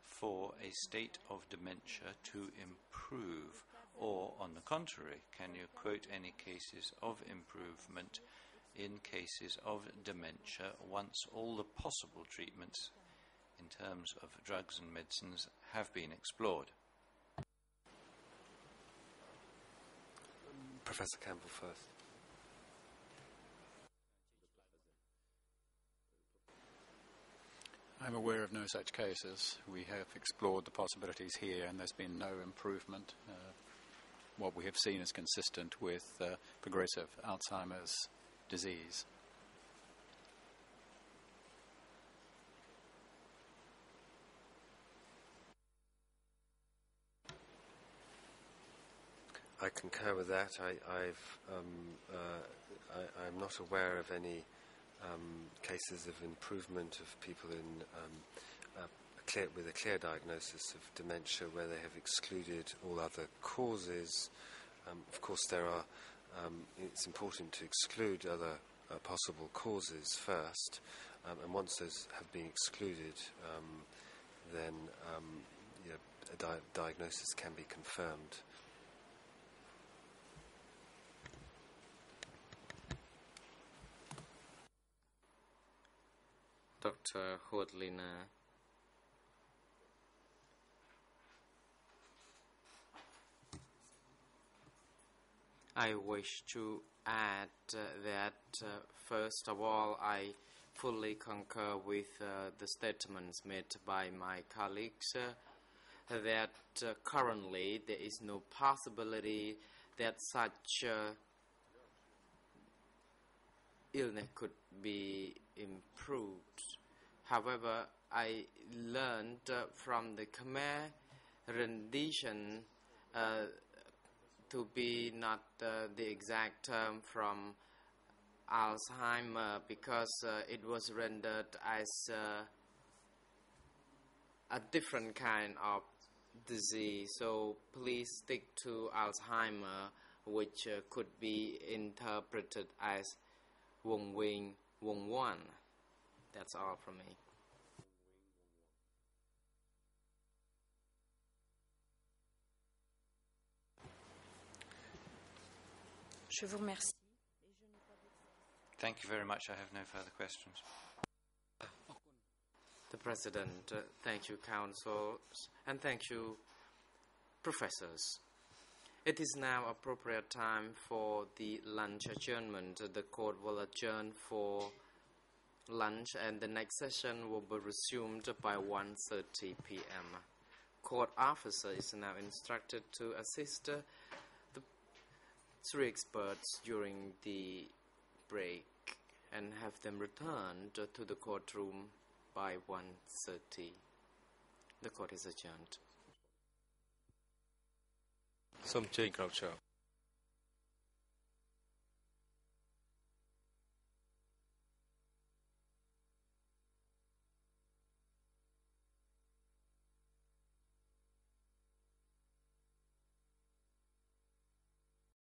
for a state of dementia to improve? Or, on the contrary, can you quote any cases of improvement in cases of dementia once all the possible treatments in terms of drugs and medicines have been explored? Professor Campbell first. I'm aware of no such cases. We have explored the possibilities here, and there's been no improvement. What we have seen is consistent with progressive Alzheimer's disease. I concur with that. I'm not aware of any cases of improvement of people with a clear diagnosis of dementia where they have excluded all other causes. Of course, it's important to exclude other possible causes first, and once those have been excluded, then a diagnosis can be confirmed. Dr. Hoodlina. I wish to add that, first of all, I fully concur with the statements made by my colleagues that currently there is no possibility that such illness could be improved. However, I learned from the Khmer rendition to be not the exact term from Alzheimer, because it was rendered as a different kind of disease. So please stick to Alzheimer, which could be interpreted as Wong Wing Wong Wan. That's all from me. Je vous remercie. Thank you very much. I have no further questions. The President, thank you, councils, and thank you, professors. It is now appropriate time for the lunch adjournment. The court will adjourn for lunch, and the next session will be resumed by 1:30 p.m. Court officer is now instructed to assist the three experts during the break and have them returned to the courtroom by 1:30. The court is adjourned. សូមអញ្ជើញក្រោកឈរ